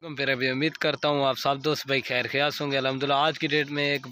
फिर अभी उम्मीद करता हूँ आप सब दोस्त भाई खैर ख्यास होंगे। अल्हम्दुलिल्लाह आज की डेट में एक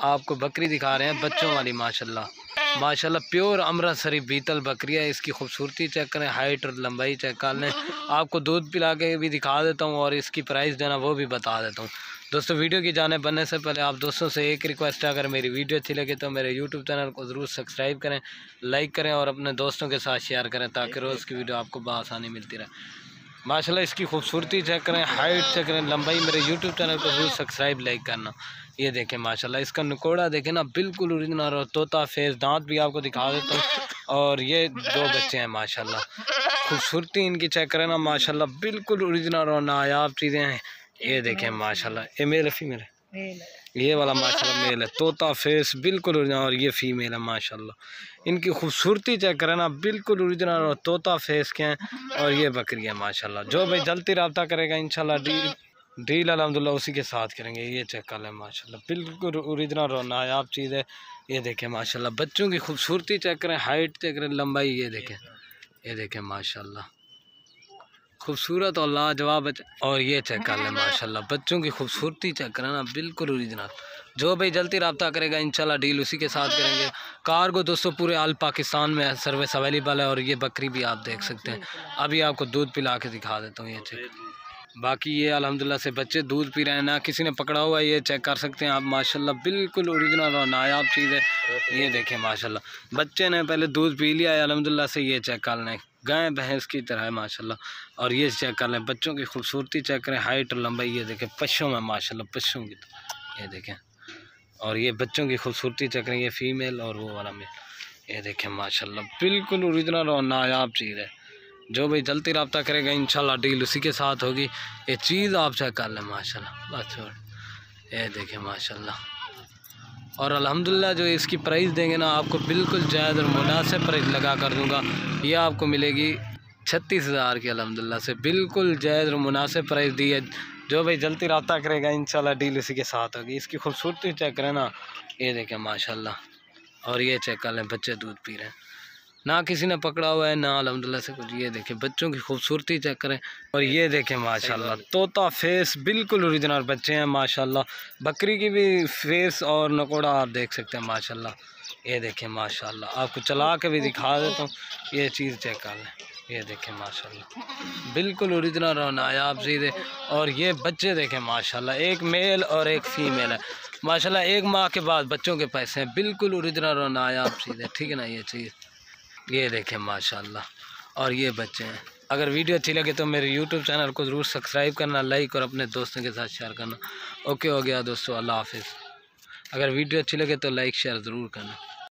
आपको बकरी दिखा रहे हैं बच्चों वाली, माशाल्लाह माशाल्लाह प्योर अमृतसरी बीतल बकरी है। इसकी खूबसूरती चेक करें, हाइट और लंबाई चेक कर लें। आपको दूध पिला के भी दिखा देता हूँ और इसकी प्राइस जो है ना वो भी बता देता हूँ। दोस्तों वीडियो की जाने बनने से पहले आप दोस्तों से एक रिक्वेस्ट है, अगर मेरी वीडियो अच्छी लगे तो मेरे यूट्यूब चैनल को ज़रूर सब्सक्राइब करें, लाइक करें और अपने दोस्तों के साथ शेयर करें ताकि रोज़ की वीडियो आपको बआसानी मिलती रहे। माशाल्लाह इसकी खूबसूरती चेक करें, हाइट चेक करें, लंबाई। मेरे यूट्यूब चैनल को जरूर सब्सक्राइब लाइक करना। ये देखें माशाल्लाह इसका नकोड़ा देखें ना, बिल्कुल ओरिजिनल और तोता फेस। दांत भी आपको दिखा देता हूँ। और ये दो बच्चे हैं माशाल्लाह। खूबसूरती इनकी चेक करें ना माशाल्लाह, बिल्कुल ओरिजिनल और नायाब चीज़ें हैं। ये देखें माशाल्लाह, ये मेल है फीमेल है? ये वाला माशाल्लाह मेल है, तोता फेस बिल्कुल ओरिजिनल। और ये फीमेल है माशाल्लाह। इनकी खूबसूरती चेक करें ना, बिल्कुल ओरिजिनल और तोता फेस के हैं। और ये बकरी है माशाल्लाह। जो भाई जल्दी रब्ता करेगा इंशाल्लाह डील अल्हम्दुलिल्लाह उसी के साथ करेंगे। ये चेक कर लें माशाल्लाह, बिल्कुल ओरिजिनल और नायाब चीज़ है। ये देखें माशाल्लाह, बच्चों की खूबसूरती चेक करें, हाइट चेक करें, लंबाई। ये देखें माशाल्लाह खूबसूरत और लाजवाब। और ये चेक कर लें माशाल्लाह, बच्चों की खूबसूरती चेक करें ना, बिल्कुल ओरिजिनल। जो भाई जल्दी रब्ता करेगा इंशाल्लाह डील उसी के साथ करेंगे। कार्गो दोस्तों पूरे आल पाकिस्तान में सर्विस अवेलेबल है। और ये बकरी भी आप देख सकते हैं। अभी आपको दूध पिला के दिखा देता हूँ। ये चेक, बाकी ये अल्हम्दुलिल्लाह से बच्चे दूध पी रहे हैं, ना किसी ने पकड़ा हुआ है। ये चेक कर सकते हैं आप माशाल्लाह, बिल्कुल ओरिजिनल और नायाब चीज़ है। ये देखें माशाल्लाह, बच्चे ने पहले दूध पी लिया है अल्हम्दुलिल्लाह से। ये चेक कर लें, गाय भैंस की तरह है माशाल्लाह। और ये चेक कर लें, बच्चों की खूबसूरती चेक करें, हाइट और लंबाई। ये देखें पशों में माशाल्लाह, पशों की तो ये देखें। और ये बच्चों की खूबसूरती चेक करें, ये फीमेल और वो वाला मेल। ये देखें माशाल्लाह, बिल्कुल ओरिजिनल और नायाब चीज़ है। जो भाई जल्दी रब्ता करेगा इंशाल्लाह डील उसी के साथ होगी। ये चीज़ आप चेक कर लें माशाल्लाह, बस छोड़। ये देखें माशाल्लाह। और अल्हम्दुलिल्लाह जो इसकी प्राइस देंगे ना आपको बिल्कुल जायज़ और मुनासिब प्राइस लगा कर दूंगा। ये आपको मिलेगी 36,000 की अल्हम्दुलिल्लाह से, बिल्कुल जायज़ और मुनासिब प्राइस दी है। जो भाई जल्दी रब्ता करेगा इंशाल्लाह डील उसी के साथ होगी। इसकी खूबसूरती चेक करें ना, ये देखें माशाल्लाह। और ये चेक कर लें, बच्चे दूध पी रहे हैं, ना किसी ने पकड़ा हुआ है ना अल्हम्दुलिल्लाह से कुछ। ये देखें बच्चों की खूबसूरती चेक करें। और ये देखें माशाल्लाह, तोता फेस बिल्कुल ओरिजिनल बच्चे हैं माशाल्लाह। बकरी की भी फेस और नकोड़ा आप देख सकते हैं माशाल्लाह। ये देखें माशाल्लाह, आपको चला के भी दिखा देता हूँ। ये चीज़ चेक कर लें, ये देखें माशाल्लाह, बिल्कुल ओरिजिनल और नायाब चीज़ है। और ये बच्चे देखें माशाल्लाह, एक मेल और एक फ़ीमेल है माशाल्लाह। एक माह के बाद बच्चों के पैसे हैं, बिल्कुल ओरिजिनल और नायाब चीज़ है, ठीक है ना। ये चीज़ ये देखें माशाल्लाह। और ये बच्चे हैं। अगर वीडियो अच्छी लगे तो मेरे यूट्यूब चैनल को ज़रूर सब्सक्राइब करना, लाइक और अपने दोस्तों के साथ शेयर करना। ओके हो गया दोस्तों, अल्लाह हाफिज़। अगर वीडियो अच्छी लगे तो लाइक शेयर ज़रूर करना।